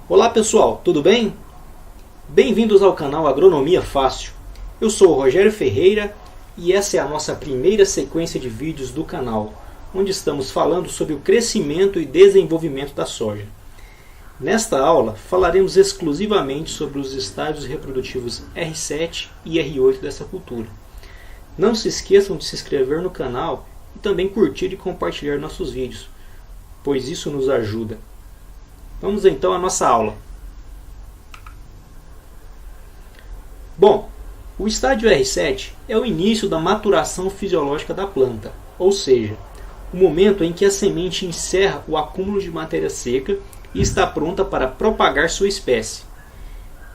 Olá pessoal, tudo bem? Bem-vindos ao canal Agronomia Fácil. Eu sou o Rogério Ferreira e essa é a nossa primeira sequência de vídeos do canal, onde estamos falando sobre o crescimento e desenvolvimento da soja. Nesta aula falaremos exclusivamente sobre os estádios reprodutivos R7 e R8 dessa cultura. Não se esqueçam de se inscrever no canal e também curtir e compartilhar nossos vídeos, pois isso nos ajuda. Vamos então à nossa aula. Bom, o estádio R7 é o início da maturação fisiológica da planta, ou seja, o momento em que a semente encerra o acúmulo de matéria seca e está pronta para propagar sua espécie.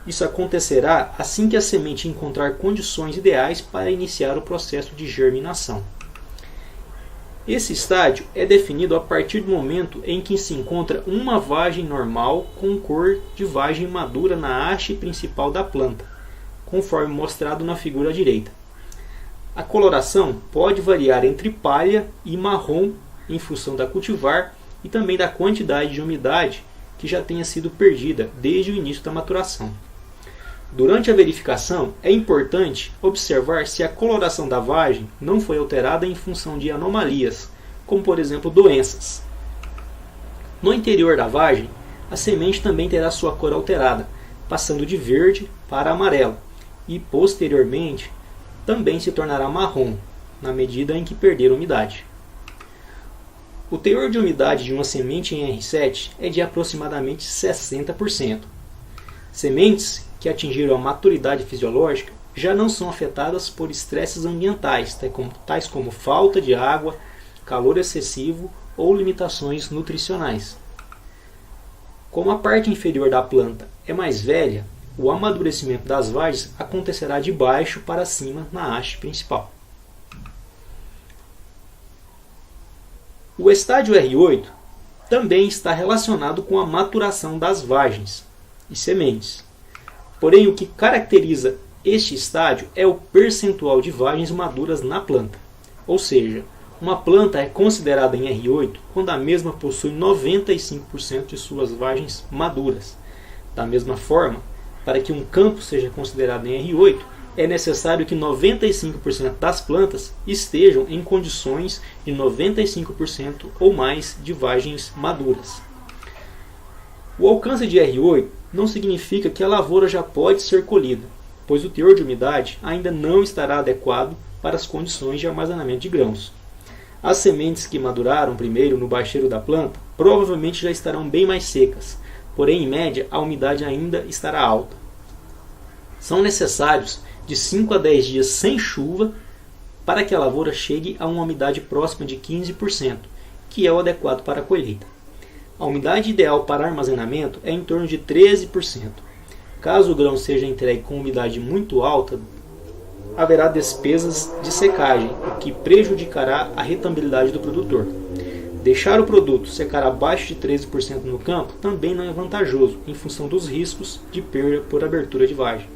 Isso acontecerá assim que a semente encontrar condições ideais para iniciar o processo de germinação. Esse estágio é definido a partir do momento em que se encontra uma vagem normal com cor de vagem madura na haste principal da planta, conforme mostrado na figura à direita. A coloração pode variar entre palha e marrom em função da cultivar e também da quantidade de umidade que já tenha sido perdida desde o início da maturação. Durante a verificação, é importante observar se a coloração da vagem não foi alterada em função de anomalias, como por exemplo doenças. No interior da vagem, a semente também terá sua cor alterada, passando de verde para amarelo, e posteriormente também se tornará marrom, na medida em que perder umidade. O teor de umidade de uma semente em R7 é de aproximadamente 60%. Sementes que atingiram a maturidade fisiológica já não são afetadas por estresses ambientais, tais como falta de água, calor excessivo ou limitações nutricionais. Como a parte inferior da planta é mais velha, o amadurecimento das vagens acontecerá de baixo para cima na haste principal. O estádio R8 também está relacionado com a maturação das vagens e sementes. Porém, o que caracteriza este estágio é o percentual de vagens maduras na planta. Ou seja, uma planta é considerada em R8 quando a mesma possui 95% de suas vagens maduras. Da mesma forma, para que um campo seja considerado em R8, é necessário que 95% das plantas estejam em condições de 95% ou mais de vagens maduras. O alcance de R8 não significa que a lavoura já pode ser colhida, pois o teor de umidade ainda não estará adequado para as condições de armazenamento de grãos. As sementes que maduraram primeiro no bacheiro da planta provavelmente já estarão bem mais secas, porém em média a umidade ainda estará alta. São necessários de 5 a 10 dias sem chuva para que a lavoura chegue a uma umidade próxima de 15%, que é o adequado para a colheita. A umidade ideal para armazenamento é em torno de 13%. Caso o grão seja entregue com umidade muito alta, haverá despesas de secagem, o que prejudicará a rentabilidade do produtor. Deixar o produto secar abaixo de 13% no campo também não é vantajoso, em função dos riscos de perda por abertura de vagem.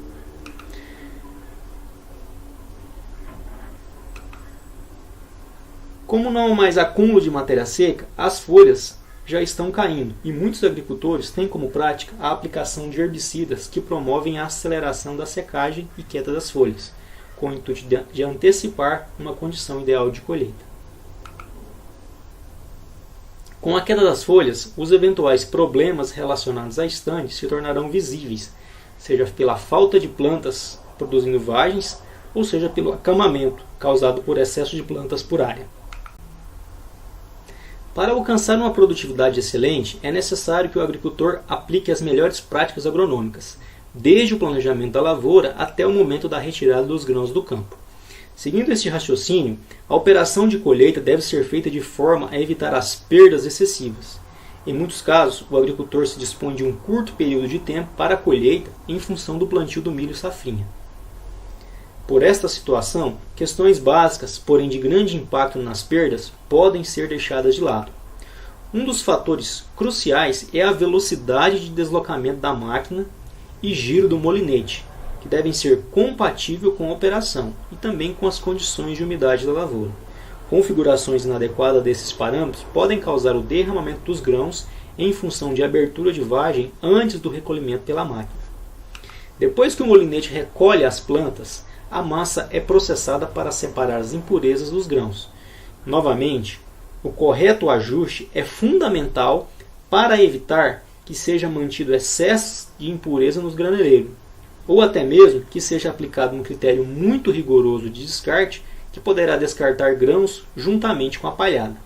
Como não há mais acúmulo de matéria seca, as folhas já estão caindo e muitos agricultores têm como prática a aplicação de herbicidas que promovem a aceleração da secagem e queda das folhas, com o intuito de antecipar uma condição ideal de colheita. Com a queda das folhas, os eventuais problemas relacionados à estande se tornarão visíveis, seja pela falta de plantas produzindo vagens, ou seja pelo acamamento causado por excesso de plantas por área. Para alcançar uma produtividade excelente, é necessário que o agricultor aplique as melhores práticas agronômicas, desde o planejamento da lavoura até o momento da retirada dos grãos do campo. Seguindo este raciocínio, a operação de colheita deve ser feita de forma a evitar as perdas excessivas. Em muitos casos, o agricultor se dispõe de um curto período de tempo para a colheita em função do plantio do milho safrinha. Por esta situação, questões básicas, porém de grande impacto nas perdas, podem ser deixadas de lado. Um dos fatores cruciais é a velocidade de deslocamento da máquina e giro do molinete, que devem ser compatíveis com a operação e também com as condições de umidade da lavoura. Configurações inadequadas desses parâmetros podem causar o derramamento dos grãos em função de abertura de vagem antes do recolhimento pela máquina. Depois que o molinete recolhe as plantas, a massa é processada para separar as impurezas dos grãos. Novamente, o correto ajuste é fundamental para evitar que seja mantido excesso de impureza nos graneleiros, ou até mesmo que seja aplicado um critério muito rigoroso de descarte que poderá descartar grãos juntamente com a palhada.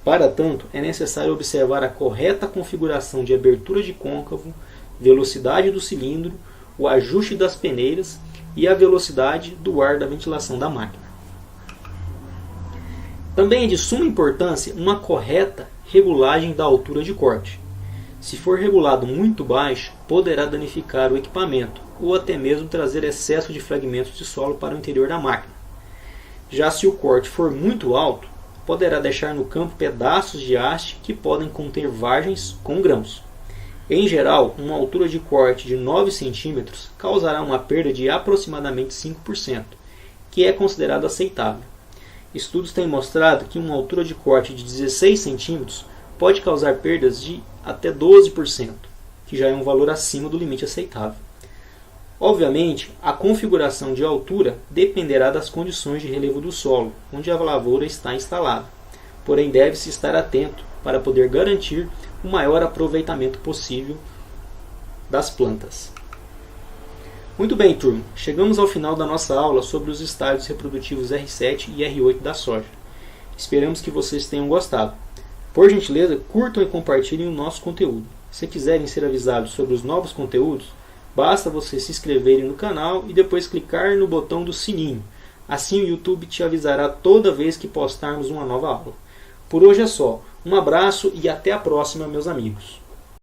Para tanto, é necessário observar a correta configuração de abertura de côncavo, velocidade do cilindro, o ajuste das peneiras e a velocidade do ar da ventilação da máquina. Também é de suma importância uma correta regulagem da altura de corte. Se for regulado muito baixo, poderá danificar o equipamento ou até mesmo trazer excesso de fragmentos de solo para o interior da máquina. Já se o corte for muito alto, poderá deixar no campo pedaços de haste que podem conter vagens com grãos. Em geral, uma altura de corte de 9 cm causará uma perda de aproximadamente 5%, que é considerado aceitável. Estudos têm mostrado que uma altura de corte de 16 cm pode causar perdas de até 12%, que já é um valor acima do limite aceitável. Obviamente, a configuração de altura dependerá das condições de relevo do solo, onde a lavoura está instalada. Porém, deve-se estar atento para poder garantir o maior aproveitamento possível das plantas. Muito bem, turma. Chegamos ao final da nossa aula sobre os estádios reprodutivos R7 e R8 da soja. Esperamos que vocês tenham gostado. Por gentileza, curtam e compartilhem o nosso conteúdo. Se quiserem ser avisados sobre os novos conteúdos, basta vocês se inscreverem no canal e depois clicar no botão do sininho. Assim o YouTube te avisará toda vez que postarmos uma nova aula. Por hoje é só. Um abraço e até a próxima, meus amigos.